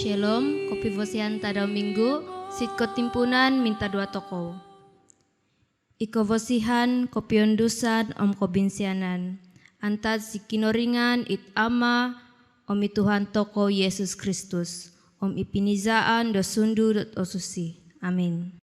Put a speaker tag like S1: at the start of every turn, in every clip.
S1: Shalom, kopi vosian tada minggu, sitko timpunan minta dua toko. Iko vosihan kopi ondusan om kobinsianan, antat sikinoringan it ama om Tuhan toko Yesus Kristus, om ipinizaan dosundu dot osusi. Amin.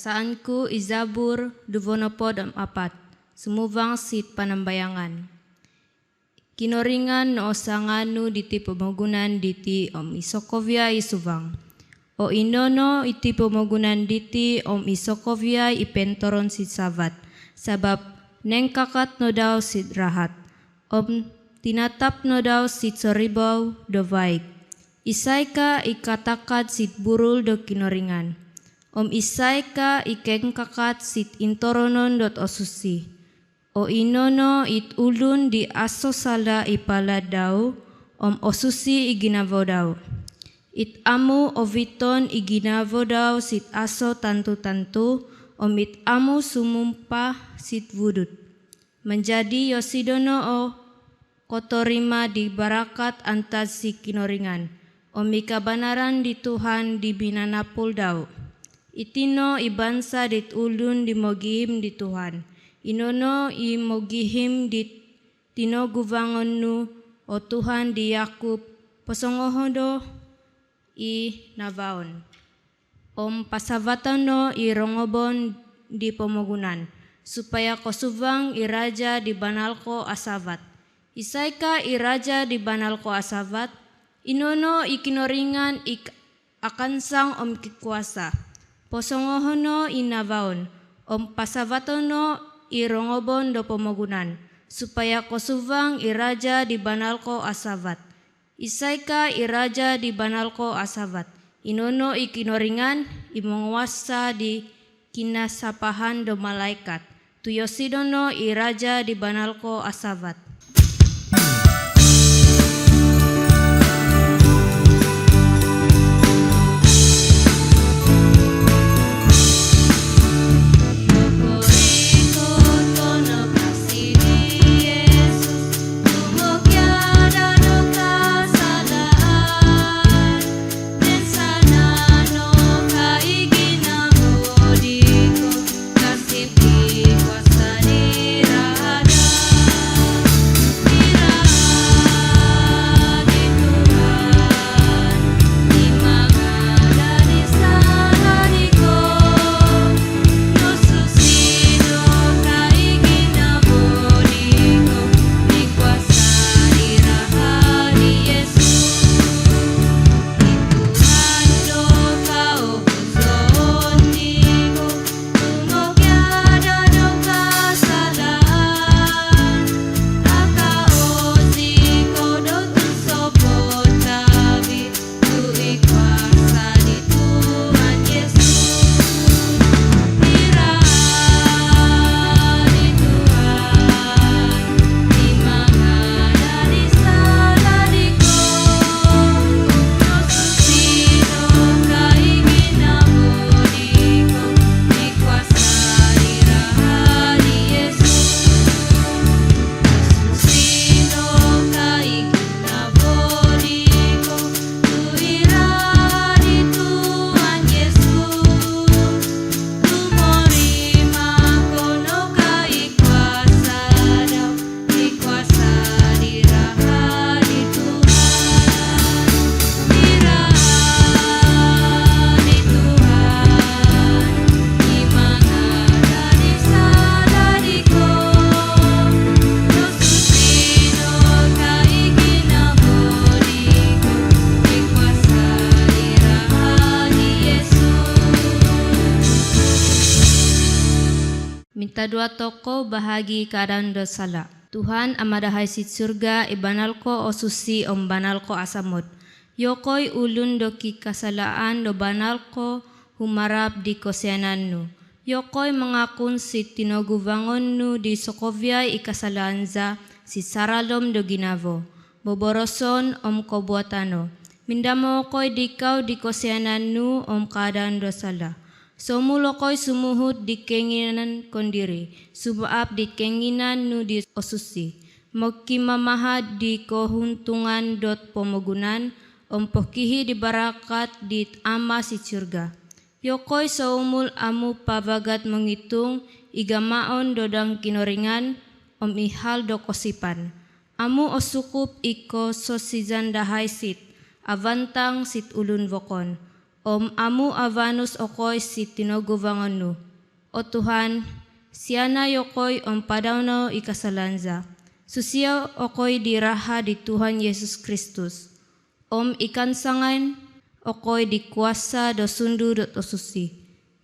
S1: Saanku Izabur Duvonopod 4 Sumuvang sit panambayangan Kinoringan no osanganu diti pemogunan diti om Isokovia isuvang o inono iti pemogunan diti om Isokovia ipentoron sit savat sabab nengkakat no daw sit rahat om tinatap no daw sit soribau do baik isaika ikatakat sit burul do kinoringan om isaika ikeng kakat sit intoronon dot osusi. O inono it ulun di asosala ipaladau om osusi iginavodaw. It amu oviton iginavodaw sit aso tantu-tantu om it amu sumumpah sit wudut. Menjadi yosidono o kotorima di barakat antas si kinoringan. Om ikabanaran di Tuhan di binanapul daw. Itino ibansa dit ulun dimogihim di Tuhan. Inono imogihim dit tino guvangonu o Tuhan di Yakub posongohodo i navaon. Om pasavatano i rongobon di pemogunan. Supaya kosuvang i raja di banalko asavat. Isaika i raja di banalko asavat. Inono ikinoringan akansang om kikuasa. Posongohono inavaon, om pasavatono irongobon do pemogunan, supaya kosuvang iraja di banalko asavat. Isaika iraja di banalko asavat, inono ikinoringan imonguasa di kinasapahan do malaikat. Tuyosidono iraja di banalko asavat. Minta dua toko bahagi keadaan dosala. Tuhan amadahay sit surga ibanal ko o susi om banal ko asamot. Yokoy ulun do ki kasalaan do banal ko humarap di kosyanan nu. Yokoy mangakun si tinoguvangon nu di Sokovia ikasalanza si saralom do ginavo. Boboroson om kobuatano. Mindamo koy dikaw di kosyanan nu om keadaan dosala. Somulo koy sumuhut di kenginan kondiri, subaap di kenginan nu di osusi. Magkimamahad di kohuntungan dot pomogunan, ompokihi di barakat di ama si surga. Yokoy saumul amu pabagat mengitung, igamaon dodang kinoringan, om ihal do kosipan. Amu osukup iko sosizan dahay sit, avantang sit ulun vokon. Om amu avanus okoy si tinoguvangan nu. O Tuhan, siana yokoy om padawno ikasalanza. Susiya okoy diraha di Tuhan Yesus Kristus. Om ikansangan okoy di kuasa do sundu dot osusi.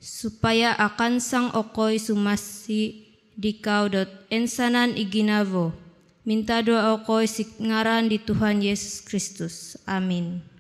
S1: Supaya akan sang okoy sumasi dikaw dot ensanan iginavo. Minta doa okoy si ngaran di Tuhan Yesus Kristus. Amin.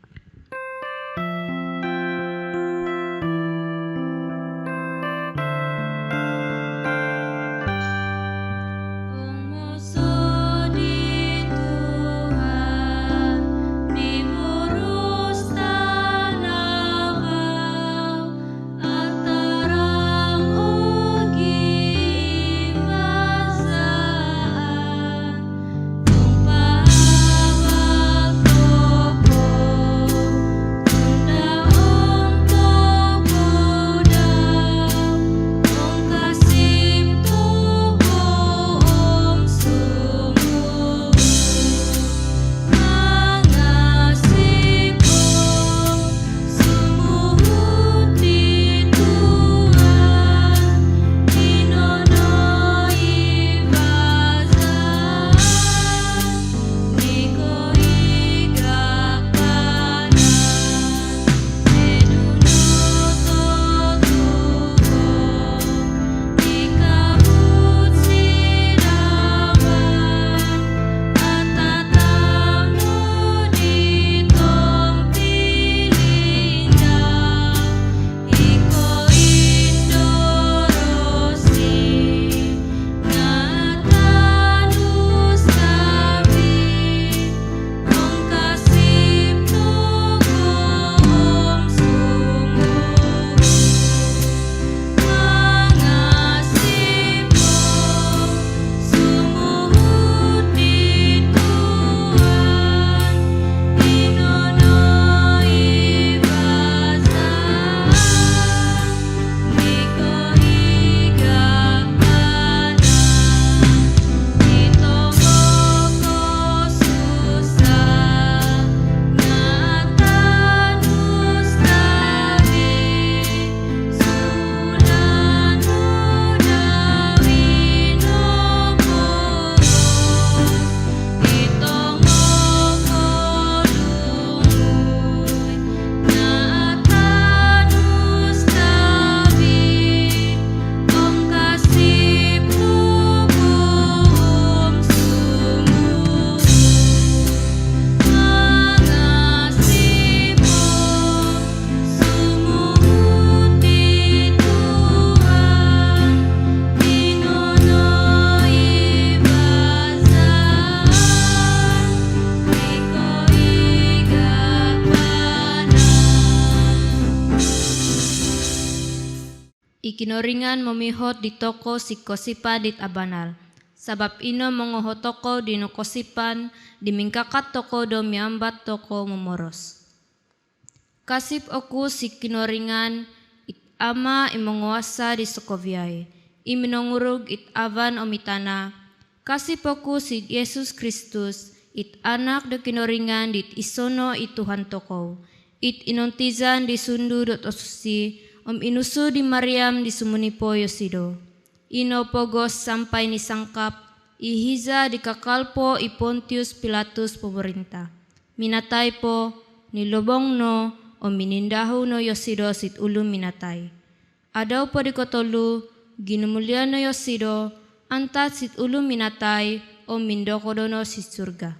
S1: Ikinoringan memihot di toko si kosipa dit abanal. Sabab ino mengoho toko di no kosipan, dimingkakat toko do miambat toko memoros. Kasip oku si kinoringan, it ama imenguasa di Sokoviai. Iminongurug it avan omitana. Kasip oku si Yesus Kristus, it anak do kinoringan dit isono it Tuhan toko. It inontizan di sundu dot osusi, inusu di Mariam di sumunipo Yosido. Ino pogos sampai nisangkap, ihiza di kakalpo i Pontius Pilatus pemerintah. Minatay po, nilobong no, o minindahu no Yosido sit ulum minatay. Adaw po di kotolu, Ginumulian no yosido, antat sit ulu minatay o mindo kodono si surga.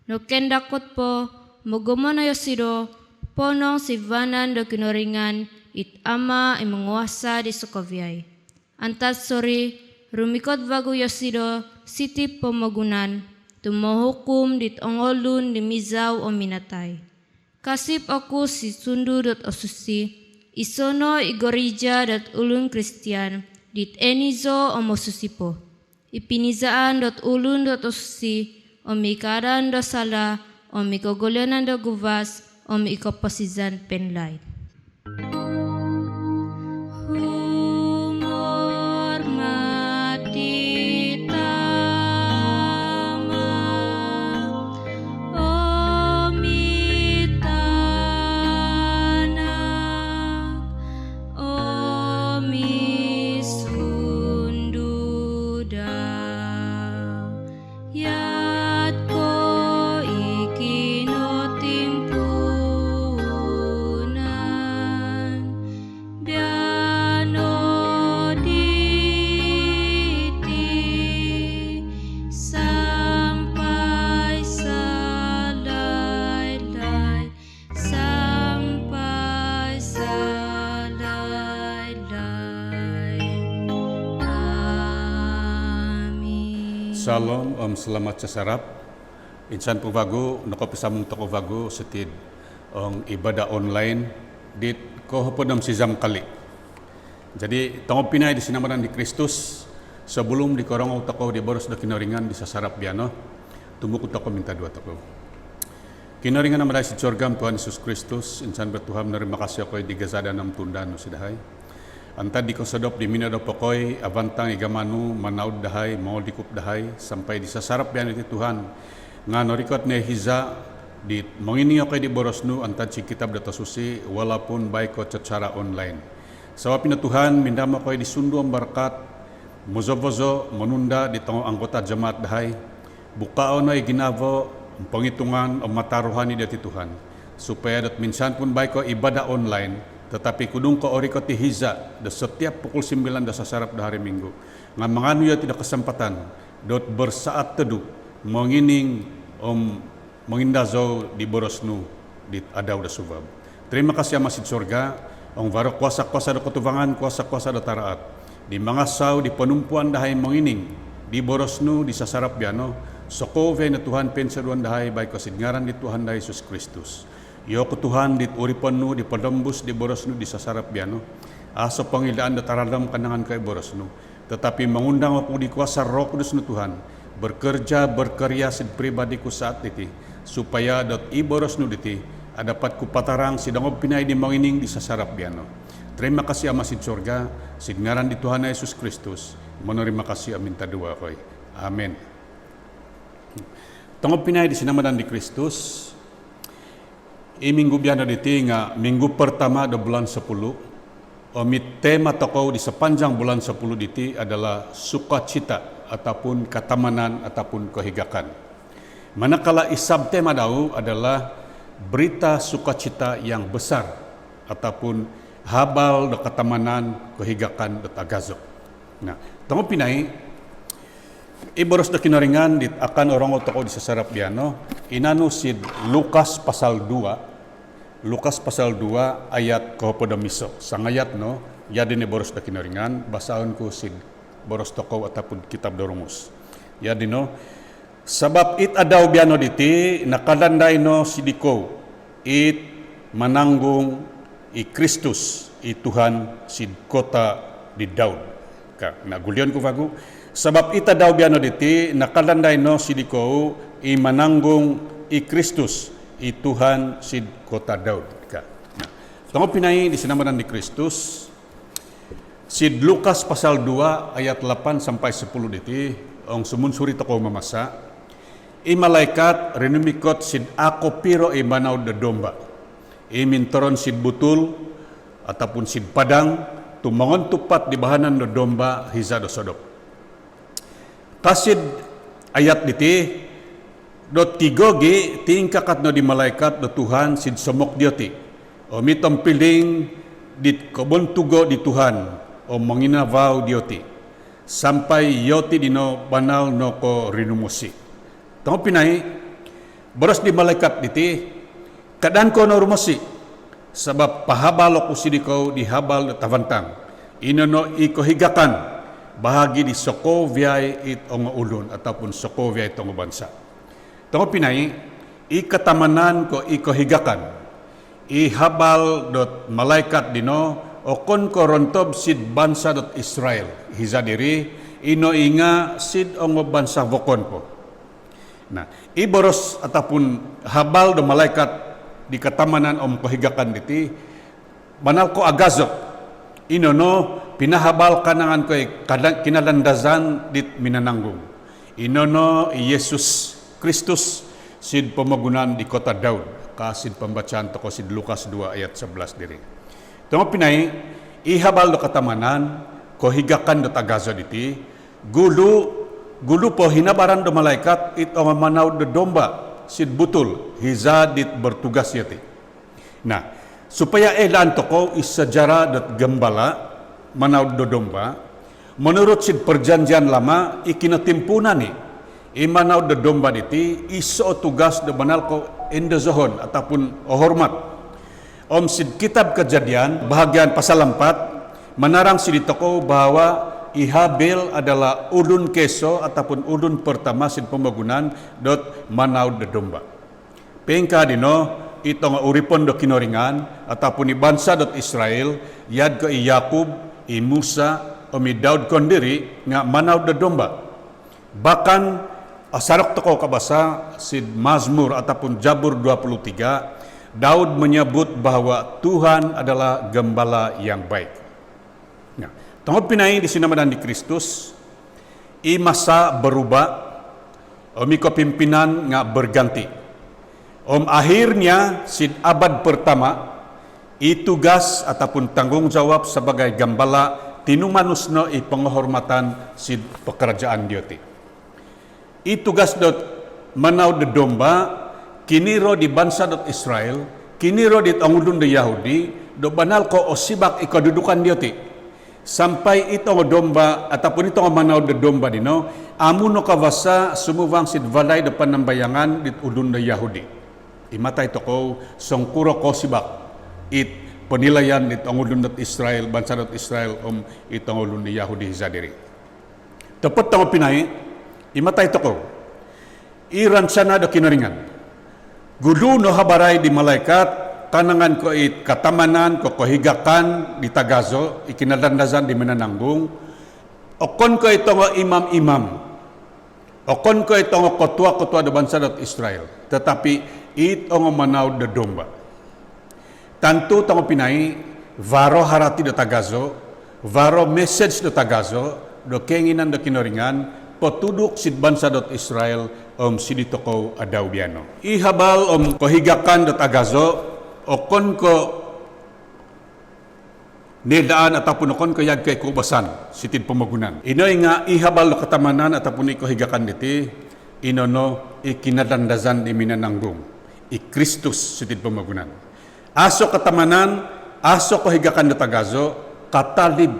S1: No kendakot po, mogomo no yosido, ponong si vanan do kinoringan, it ama imenguasa di Sokoviay. Antat sorry, rumikot vagu yosido, sitip pemagunan, tumohukum dit ongolun di mizaw o minatay. Kasip aku si sundu dot osusi, isono igorija dat ulun Kristian, dit enizo o mosusipo. Ipinizaan dot ulun dot osusi, o mikaran do sala, o mikogolyanan do guvas, o mikoposizan penlay.
S2: Shalom, selamat sesarap. Insan puvago, nakopisamong toko vago setid ibadah online dit kohopodam sizam kali. Jadi tangop pinay di sinamaran di Kristus sebelum di korong toko di boros da kinoringan di sasarap biano tumukut toko minta dua toko. Kinoringan naman si Sorgam Tuhan Yesus Kristus insan bertuhan menerima kasih ako di gazada nam tundan no sidahay. Antad di kosadop di minado pokoy avantang igamanu manaud dahay mau dikup dahay sampai di sasarap yan iti Tuhan nga norikot ne hiza di mangini okay di borosnu antad si kitab data susi walaupun baik ko secara online. Sawapin na Tuhan mindama koy di sundu ang berkat mozo-vozo menunda di tengah anggota jemaat dahay bukao na ginavo penghitungan o mataruhani dati Tuhan supaya dat minsan pun baik ko ibadah online tetapi kudung ko ori ko tihiza da setiap pukul 9 da sasarap da hari Minggu nga manganu ya tidak kesempatan dot bersaat teduh mengining mengindazo di borosnu di adaw da subab. Terima kasih Masid Sorga ong varo kuasa-kuasa da ketuvangan kuasa-kuasa da taraat di mangasaw di penumpuan dahay mengining di borosnu di sasarap biano sokove na Tuhan pensaduan dahay baik kasidngaran di Tuhan da Yesus Kristus. Yo ko Tuhan dit uripanu di padembus di borosnu di sasarap biano aso pangilaan da taradam kanangan kay borosnu tetapi mengundang aku di kuasa Roh Kudus nu Tuhan bekerja berkarya sid pribadiku saat iti supaya dot i borosnu diti dapat ku patarang sidangop pinay di mangining di sasarap biano. Terima kasih ama sid sorga sid ngaran di Tuhan Yesus Kristus menerima kasih amin tadua koy. Amen. Tangop pinay di sinamadan di Kristus. Minggu biasa diti nga minggu pertama do bulan 10 tema toko di sepanjang bulan 10 diti adalah sukacita ataupun katamanan ataupun kehigakan. Manakala isab tema dau adalah berita sukacita yang besar ataupun habal do katamanan kehigakan do tagazok. Nah, tangop pinay iboros do kinaringan dit akan orang toko di sasarap biano inanu sid Lukas pasal 2 ayat kohopodamiso sangayat no yadi ni boros do kinaringan basaon ko sid boros toko ataupun kitab dorumus yadi no sabab it adaw biano diti nakalanday no sidiko it mananggung i Kristus i Tuhan sid kota di Daud ka nagulyon ko vago. Sabab ita daw biano diti nakalanday no sidiko i mananggung i Kristus i Tuhan sid kota Daud ka. Tunggu pinay di sinamaran di Kristus sid Lukas pasal 2 ayat 8 sampai 10 diti ong sumunsuri toko mamasa i malaikat renumikot sid ako piro i banaw da domba i mintoron sid butul ataupun sid padang tumangon tupat di bahanan do domba hiza do sodop. Kasid ayat diti dot tigogi tingkakat no di malaikat do Tuhan sid somok dioti o mitom piling dit kebon tugo di Tuhan o manginavaw dioti sampai yoti dino banal no ko rinumusi. Tong pinay boros di malaikat diti kadan ko no rumusi sabab pahabalo ko sidikaw di habal na tavantang inono ikohigakan bahagi di Sokovia it ang ulun ataupun Sokovia itong bansa. Tong pinay ikatamanan ko ikohigakan ihabal dot malaikat dino o kon korontob sid bansa dot Israel hizadiri ino inga sid ang bansa vokon po. Nah, iboros ataupun habal do malaikat di katamanan om kohigakan diti banal ko agazok inono pinahabal kanangan ko kinalandazan dit minananggung inono Yesus Kristus sid pemagunan di kota Daud kasid pembacaan toko sid Lukas 2 ayat 11 diri. Tunggu pinay ihabal do katamanan kohigakan do tagazo diti gulu po hinabaran do malaikat it ang manaw do domba sid butul hiza dit bertugas yati. Nah, supaya elan toko isajara dot gembala manaw do domba menurut sid perjanjian lama ikinatimpunan ni imanaw do domba diti iso tugas do banal ko endozohon ataupun hormat om sid kitab kejadian bahagian pasal 4 menarang sid toko bahwa Ihabil adalah ulun keso ataupun ulun pertama sid pembangunan dot manaw do domba. Pengka dino itong uripon do kinoringan ataupun i bansa dot Israel yad ko i Yakub i Musa o mi Daud kondiri nga manaw do domba. Bahkan asarok toko kabasa sid Mazmur ataupun Jabur 23 Daud menyebut bahwa Tuhan adalah gembala yang baik. Nah, tunggu pinay di sinamadan di Kristus i masa berubah om iko pimpinan nga berganti om akhirnya sid abad pertama i tugas ataupun tanggung jawab sebagai gembala tinumanusno i penghormatan sid pekerjaan dioti i tugas dot manaw de domba kiniro di bansa dot Israel kiniro di tangulun de Yahudi do banal ko osibak ikadudukan dioti sampai ito nga domba ataupun ito nga manaw de domba dino amuno kawasa sumubang sid valay de panambayangan dit ulun de Yahudi imatay to ko songkuro ko sibak it penilayan dit ang ulun de Israel bansa de Israel ito nga ulun de Yahudi hizadiri tepot to pinay imatay to ko iran sana do kinaringan gudu no habaray di malaikat kanangan ko it katamanan ko kohigakan di Tagazo ikinalandazan di Minananggung okon ko ito nga imam-imam okon ko ito nga kotwa-kotwa do bansa dot Israel tetapi ito nga manaw do domba tanto tango pinay varo harati do Tagazo varo message do Tagazo do kenginan do kinoringan potuduk sid bansa dot Israel sidito ko adaw biano ihabal kohigakan do Tagazo okon ko nedaan ataupun okon ko yag kay kubasan sitid pamagunan inoy nga ihabal do katamanan ataupun ikohigakan diti inono ikinalandazan di Minananggung i Kristus sitid pamagunan aso katamanan aso kohigakan do Tagazo katalib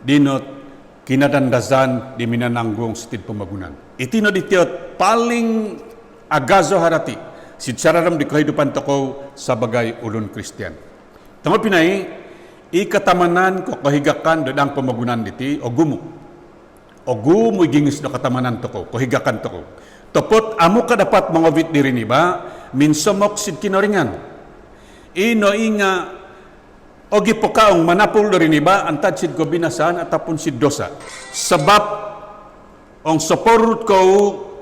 S2: dinot kinalandazan di Minananggung sitid pamagunan itino ditiot paling agazo harati sid sararam di kehidupan toko sebagai ulun Kristian. Tunggu pinay ikatamanan ko kohigakan dadang pamagunan diti ogumu igingis do katamanan toko kohigakan toko topot amo ka dapat mangawit diri ni ba minsomok sid kinoringan ino inga ogi pokaong manapul diri ni ba antad sid kabinasan ataupun sid dosa sebab ong soporut ko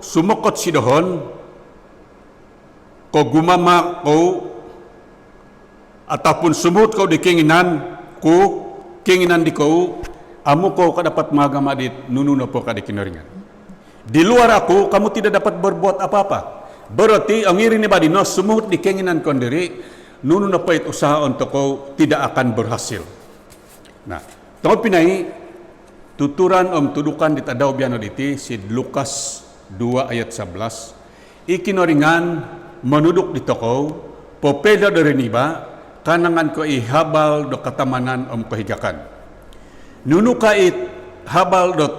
S2: sumukot sidohon ko gumama ko ataupun sumut ko di kinginan di ko amo ko kadapat magama dit nununo po ka di kinoringan di luar ako kamu tidak dapat berbuat apa-apa berarti ang iri ni badino sumut di kinginan ko diri nununo po it usaha untuk ko tidak akan berhasil. Nah tunggu pinay tuturan tudukan dit adaw biano diti sid Lukas 2 ayat 11 ikinoringan manuduk di toko popeda dari niba kanangan ko ihabal do katamanan kohigakan Nunukait habal dot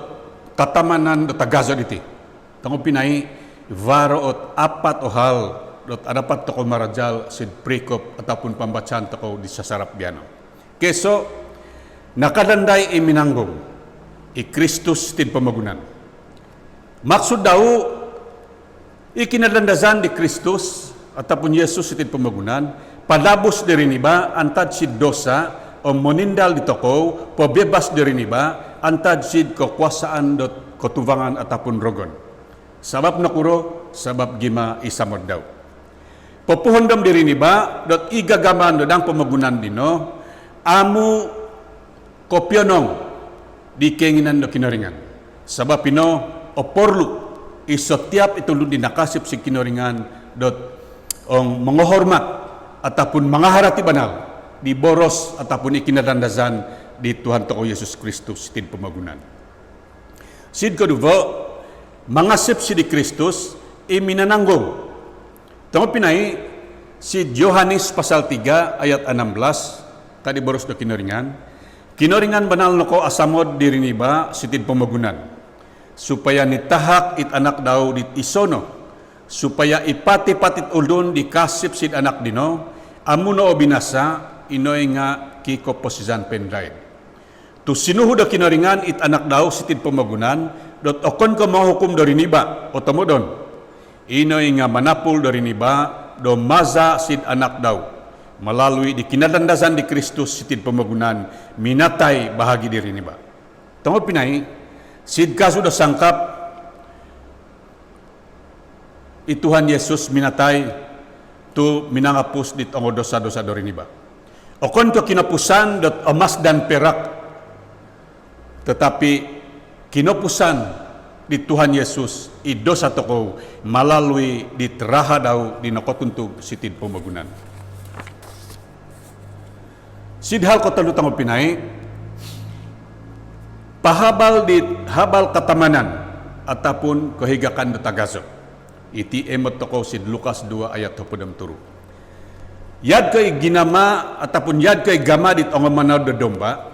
S2: katamanan dot tagazo diti. Tango pinay varo ot apat o hal dot adapat toko marajal sid prekop ataupun pembacaan toko di sasarap biano. Keso nakadanday iminanggong i Kristus tin pamagunan. Maksud daw ikinalandazan di Kristus ataupun Yesus tin pamagunan padabos diri niba antad sid dosa o monindal di toko, pabebas diri niba, antad sid kekuasaan dot kotuvangan ataupun rogon. Sabab nakuro, sabab gima isamod daw. Popuhondom diri niba, dot igagaman dodang pamagunan dino, amu kopyonong di keinginan do kinoringan. Sabab pino, oporlu, isotiap itulun di nakasip si kinoringan, dot ong mengohormat ataupun mangaharati banal di boros ataupun ikinadandazan di Tuhan Toko Yesus Kristus tin pamagunan. Sid kedua, mangasip si di Kristus iminananggong. Tama pinay si Yohanes pasal 3 ayat 16 tadi boros do kinoringan. Kinoringan banal noko asamod diri niba si tin pamagunan. Supaya nitahak it anak daw dit isono. Supaya ipati-patit uldon di kasip sid anak dino. Amuno o binasa inoy nga kiko posizan penlain. Tu sinuhu da kinaringan it anak daw sitin pamagunan dot okon ko mahukum dari niba o tamodon. Inoy nga manapul dari niba do maza sid anak daw melalui di kinadandasan di Kristus sitin pamagunan minatay bahagi diri niba. Tungod pinay sid kaso da sangkap ituhan Yesus minatay tu minangapus dit ang dosa-dosa dari niba. Okon ko kinapusan dot emas dan perak, tetapi kinapusan di Tuhan Yesus i dosa toko melalui diteraha daw di nakotuntug sitin pamagunan. Sidhal ko talo tango pinay pahabal di habal katamanan ataupun kehigakan do tagazo. Iti emot toko sid Lukas 2 ayat 23. Yad kay ginama ataupun yad kay gama dit ang manaw do domba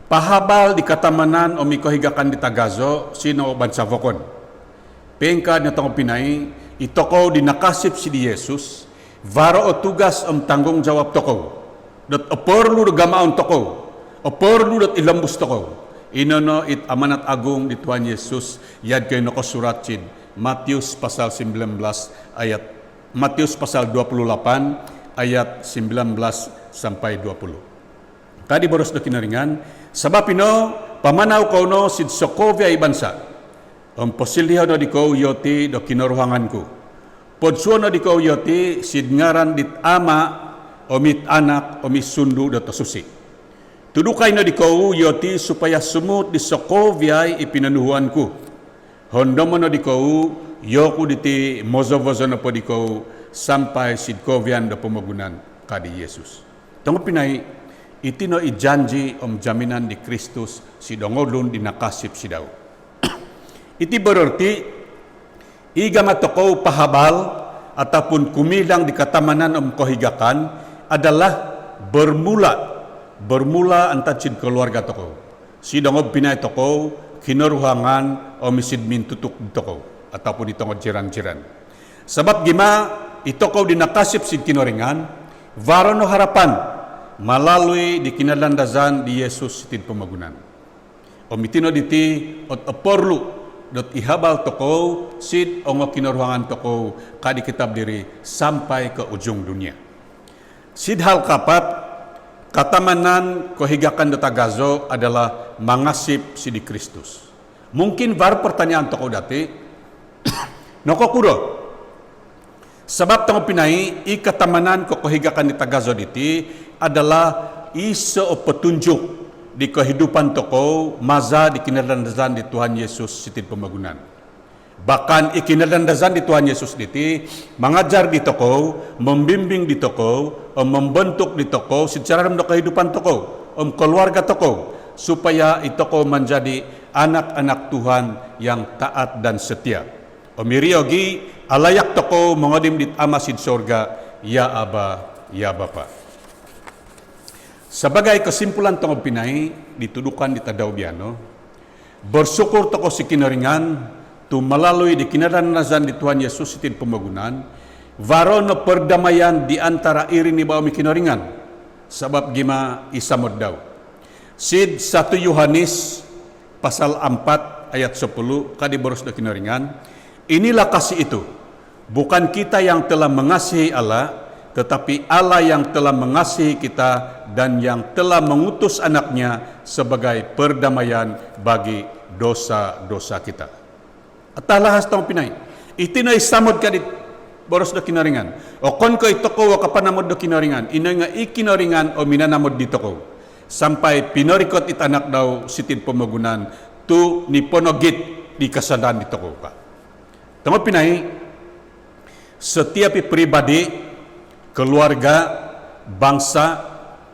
S2: pahabal di katamanan o mikohigakan di tagazo sino bansa vokon pengka na tong pinay itoko di nakasip si di Yesus varo o tugas tanggung jawab toko dot oporlu do gamaon toko oporlu dot ilambus toko inono it amanat agung di Tuhan Yesus yad kay nakasurat sid Matius pasal 19 ayat Matius pasal 28 ayat 19 sampai 20. Tadi boros do kinaringan, sabab ino pamanaw ko no sid Sokovia ibansa. Ang posilyo no di ko yoti do kinoruhanganku. Podsuo no di ko yoti sid ngaran dit ama o mit anak o mit sundu do tosusi. Tudukay no di ko yoti supaya sumut di Sokovia ipinanuhuanku. Hondomo no di ko yoku diti mozo-mozo no po di ko sampai sidkovian da pamagunan kadi Yesus. Tungod pinay itino ijanji jaminan di Kristus si dongodlon di nakasip si daw. Iti berarti iga matoko pahabal ataupun kumilang di katamanan kohigakan adalah bermula antad sid keluarga toko. Si dongod pinay toko kinuruhangan o misid min tutuk toko ataupun itongod jiran-jiran. Sabab gima itoko di nakasip sid kinoringan varo no harapan malalui di kinalandazan di Yesus sid pamagunan. Omitino diti ot oporlu dot ihabal toko sid ongo kinuruhangan toko kadi kitab diri sampai ke ujung dunia. Sid hal kapat katamanan kohigakan do tagazo adalah mangasip si di Kristus. Mungkin var pertanyaan toko dati nokokuro sabab tango pinay ikatamanan ko kohigakan di tagazo diti adalah iso o petunjuk di kehidupan toko maza di kinalandazan di Tuhan Yesus sitin pamagunan. Bahkan ikinalandazan di Tuhan Yesus diti mengajar di toko, membimbing di toko, membentuk di toko secara dalam kehidupan toko, keluarga toko supaya itoko menjadi anak-anak Tuhan yang taat dan setia. Omiriogi alayak toko mengodim dit ama sid sorga ya Aba ya Bapa. Sebagai kesimpulan tong pinai ditudukan di tadaw biano, bersyukur toko si kinaringan tu melalui di kinaranazan di Tuhan Yesus itin pemagunan, varono perdamaian di antara iri ni bawa mi kinaringan, sebab gima isamod daw. Sid 1 Yohanes pasal 4 ayat 10 kadi boros da kinaringan, inilah kasih itu, bukan kita yang telah mengasihi Allah, tetapi Allah yang telah mengasihi kita dan yang telah mengutus anaknya sebagai perdamaian bagi dosa-dosa kita. Atalah hastang pinay. Itinay samod ka di boros do kinaringan. O kon ko itoko wa kapanamod do kinaringan. Inoy nga ikinaringan o minanamod dito ko. Sampai pinorikot itanak daw sitin pemagunan tu ni ponogit di kasadan dito ko ka. Tama pinay, setiap pribadi, keluarga, bangsa,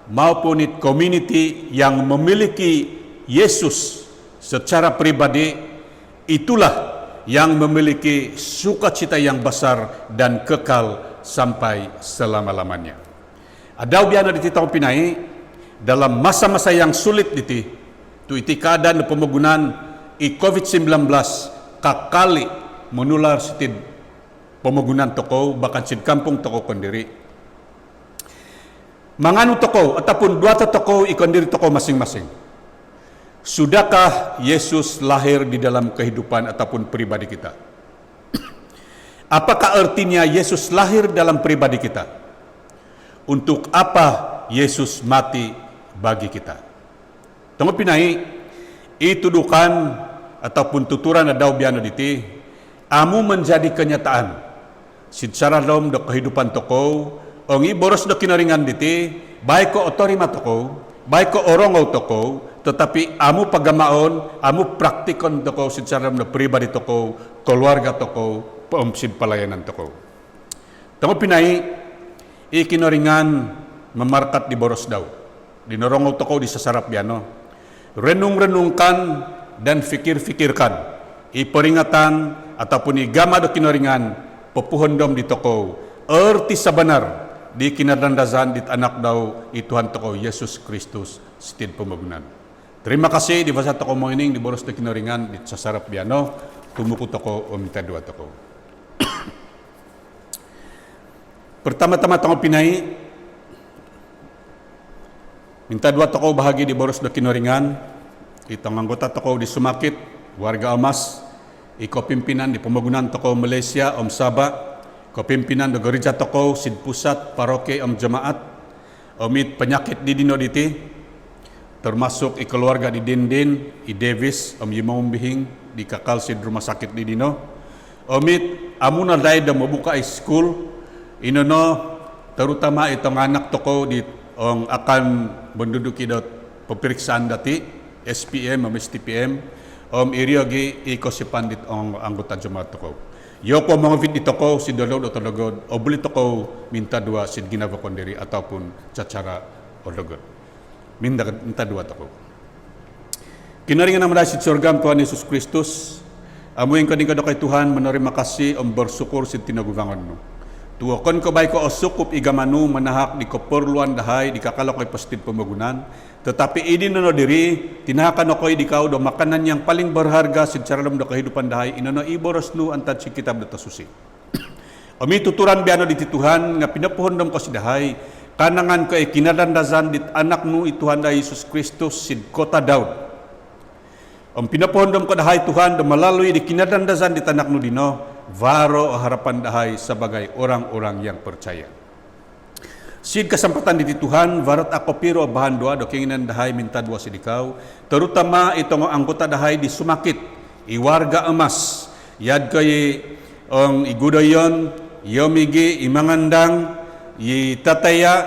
S2: maupun community yang memiliki Yesus secara pribadi, itulah yang memiliki sukacita yang besar dan kekal sampai selama-lamanya. Adaw biana di titang pinay, dalam masa-masa yang sulit diti, tu iti keadaan pemagunan COVID-19 kakali menular setid pemagunan toko, bahkan sid kampung toko kondiri. Manganu toko ataupun dua toko ikon diri toko masing-masing. Sudahkah Yesus lahir di dalam kehidupan ataupun pribadi kita? Apakah artinya Yesus lahir dalam pribadi kita? Untuk apa Yesus mati bagi kita? Tunggu pinai, itudukan ataupun tuturan adaw biano diti, amu menjadi kenyataan. Secara dalam kehidupan toko, ongi boros do kinaringan diti, baik ko otorima toko, baik ko orongaw toko, tetapi amu pagamaon, amu praktikon toko secara na pribadi toko, keluarga toko, paumsid pelayanan toko. Tunggu pinay, ikinaringan memarkat di boros daw. Dinorongaw toko di sasarap biano. Renung-renungkan dan fikir-fikirkan. Iperingatan ataupun igama do kinaringan, popuhondom di toko. Erti sabanar di kinadandazan dit anak daw ituhan toko Yesus Kristus sitin pemagunan. Terima kasih di basa toko moining di boros de kinaringan di sasarap biano tumuku toko o minta dua toko. Pertama-tama toko pinay minta dua toko bahagi di boros de kinaringan itong anggota toko di Sumakit, warga Amas, iko pimpinan di pemagunan toko Malaysia Om Sabah, Kepimpinan do gereja toko sid pusat paroke om jemaat, omit penyakit di dino diti, termasuk keluarga di Dindin, i Davis, om Yimong Bihing, di kakal sid rumah sakit di dino, omit amuna day da mabuka school, inono terutama itong anak toko di ong akan menduduki do peperiksaan dati, SPM, om STPM, om iriogi ikosipan dit ong anggota jemaat toko. Yoko mga vid ito ko si dolod o tologod o bulit ko minta dua si ginaba kondiri ataupun cacara o logod. Minta dua toko. Kinaringan naman si surgam Tuhan Yesus Kristus, amuin ka din ka kay Tuhan, menerima kasih om bersyukur si tinagubangan mo. Tuwakon ko bay ko o sukup igamanu manahak di keperluan dahay di kakalo ko'y pastid pemagunan, tetapi ini nono diri, tinahakan ako'y di kau do makanan yang paling berharga secara dalam do kehidupan dahay, inono iboros nu antad si kitab do tasusi. Omi tuturan biano di Tuhan, nga pinapuhondom ko si dahay, kanangan ko ay kinadandazan dit anak nu ituhan da Yesus Kristus sid kota Daud. Om pinapuhondom ko dahay Tuhan, do melalui di kinadandazan dit anak nu dino, varo o harapan dahay sebagai orang-orang yang percaya. Sid kesempatan di Tuhan, varat ako piro bahan doa do keinginan dahay minta dua sidikaw, terutama itong anggota dahay di Sumakit, iwarga emas, yad kay ong igudoyon, yomigi, imangandang, i tataya,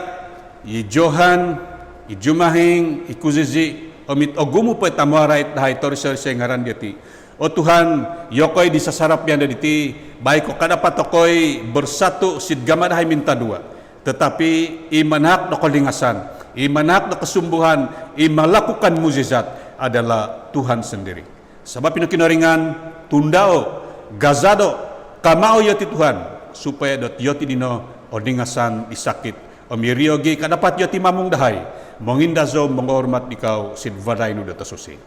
S2: i Johan, i Jumahing, i Kuzizi, omit ogumu po itamuarait dahay torisar siya ngaran diati. O Tuhan, yokoy di sasarap yan diti, baik ko kadapat ako'y bersatu sid gamadahay minta dua. Tetapi imanak na kalingasan, imanak na kasumbuhan, imalakukan mukjizat adalah Tuhan sendiri. Sebab pinakinaringan, tundao, gazado, kamao yoti Tuhan, supaya dot yoti dino o dingasan isakit, o miriogi kadapat yoti mamung dahay, menginda zo menghormat dikau sid vaday no data susi.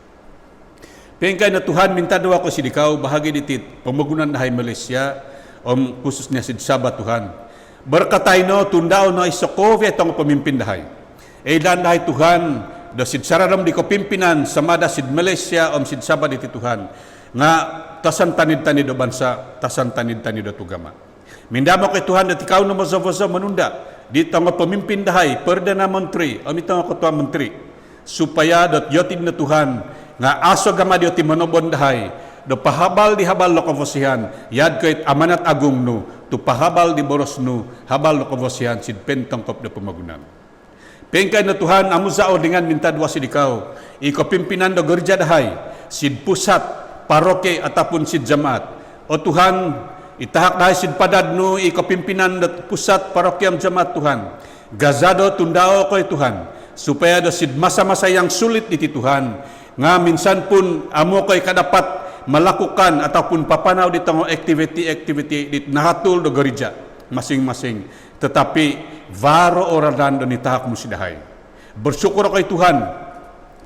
S2: Pengkay na Tuhan minta doa ko sid dikau bahagi ditit pembangunan dahay Malaysia khususnya sid Sabah Tuhan. Berkatay no tundao no isokovya tong pemimpin dahay. Dan dahay Tuhan da sid sararam di ko pimpinan samada sid Malaysia sid Sabah diti Tuhan nga tasan tanid-tanid do bansa, tasan tanid-tanid do tugama. Mindamo kay Tuhan dat ikaw na mazawaza manunda di tong pemimpin dahay Perdana Menteri itong Ketua Menteri supaya dat yotid na Tuhan nga aso gama dioti manobon dahay do pahabal di habal lo kavosihan yad kay amanat agung no tu pahabal di boros no habal lo kavosihan sid pentong kop do pemagunan. Pengkay na Tuhan amuzao dengan minta dua sid ikaw iko pimpinan do gereja dahay sid pusat paroke ataupun sid jamaat. O Tuhan, itahak dahi sid padad no iko pimpinan dat pusat parokiam jamaat Tuhan. Gazado tundao koy Tuhan, supaya do sid masa-masa yang sulit iti Tuhan, nga minsan pun amo koy kadapat melakukan ataupun papanaw di tong activity di nahatul do gereja masing-masing. Tetapi varo oradan do nitahak mo sidahay. Bersyukur koy Tuhan,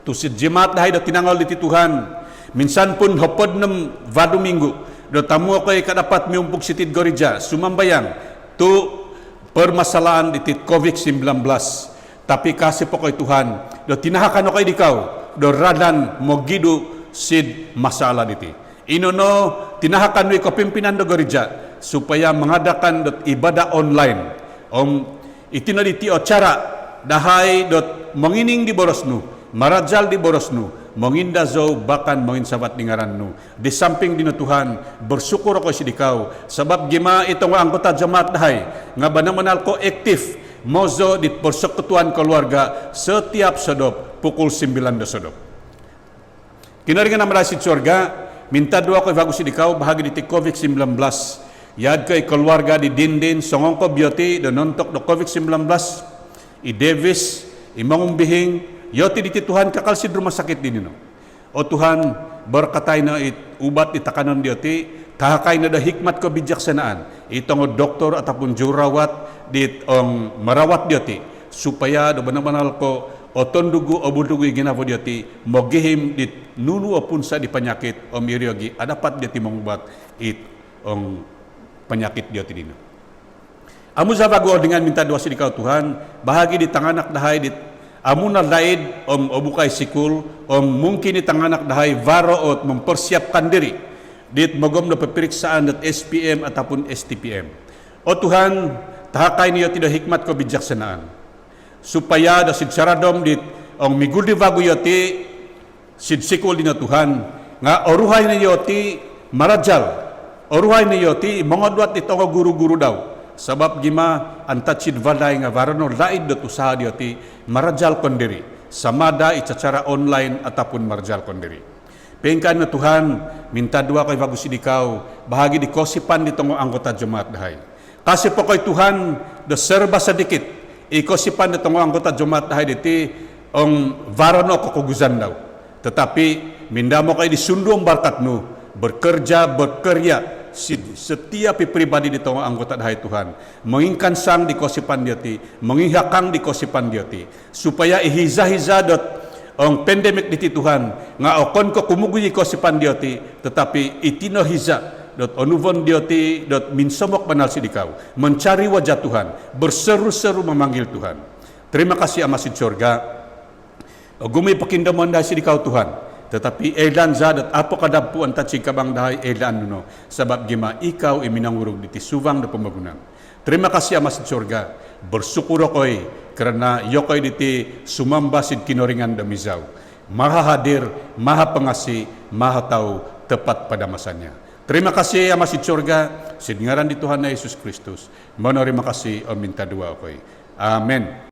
S2: tu sid jemaat dahay do tinangol iti Tuhan. Minsan pun hopod nem vadu minggu do tamu koy kadapat miumpuk sitid gereja sumambayang tu permasalahan ditit COVID-19. Tapi kasih pokoy Tuhan do tinahakan koy dikaw do radan mogidu sid masalah diti. Inono tinahakan wi ko pimpinan do gereja supaya mengadakan dot ibadah online. Itina diti o cara dahay dot mengining di borosnu, marajal di borosnu. Menginda zo bahkan mengin sabat dengaran nu. Di samping dina Tuhan bersyukur ko sidikaw sebab gima itong anggota jemaat dahay nga banamanal ko aktif mozo di persekutuan keluarga setiap sedop pukul 9 do sedop. Kinaringan na marasid surga minta doa ko bagus sidikaw bahagi di COVID-19 yad kay keluarga di dindin songong ko bioti do nontok do COVID-19 i Davis imong bihing yoti diti Tuhan kakal sid rumah sakit din no. O Tuhan berkatay na ubat itakanon dioti tahakay na da hikmat ko bijaksanaan itong doktor ataupun jurawat dit marawat dioti supaya do benar-benar ko oton dugu obudugu ginavo dioti mogihim dit nunu opun sa di penyakit iryogi adapat dioti mengubat penyakit dioti dino. Amu sabago dengan minta doa sidikaw Tuhan bahagi di tanganak dahay dit amuna laid obukay sikul mungkin itang anak dahay varoot mempersiapkan diri dit magom na peperiksaan at SPM ataupun STPM. O Tuhan, tahakay niyo tidak hikmat ko bijaksanaan supaya da sid saradom dit miguldi vago yoti sid sikul din na Tuhan nga oruhay niyo ti marajal oruhay niyo ti mongodwat itong guru-guru daw. Sabab gima antatsid vaday nga varano laid dot usaha dioti marajal kondiri samada icacara online ataupun marajal kondiri. Pengkan na Tuhan minta dua kay bagus sidikaw bahagi di kosipan ditong anggota jemaat dahay. Kasi po kay Tuhan do serba sedikit ikosipan ditong anggota jemaat dahay diti varano kokuguzan daw. Tetapi mindamo kay disundong barkatnu bekerja setiap pribadi di tengah anggota dahay Tuhan mengingkan sang di kosipan dioti mengihakang di kosipan dioti supaya ihiza-hiza dot pandemik di Tuhan nga okon ko kumuguyi kosipan dioti tetapi itino hiza dot onuvon dioti dot minsomok banal sidikaw mencari wajah Tuhan berseru-seru memanggil Tuhan. Terima kasih amasid surga gumi pakindamon dahay sidikaw Tuhan. Tetapi edan zadat apo kadampu antat si kabang dahay edan nuno sabab gima ikaw iminangurug diti subang da pembangunan. Terima kasih amasid surga bersyukur koy karena yokoy diti sumamba sid kinoringan da mizaw. Maha hadir, maha pengasih, maha tahu tepat pada masanya. Terima kasih amasid surga sid ngaran di Tuhan Yesus Kristus. Terima kasih minta doa koy. Amen.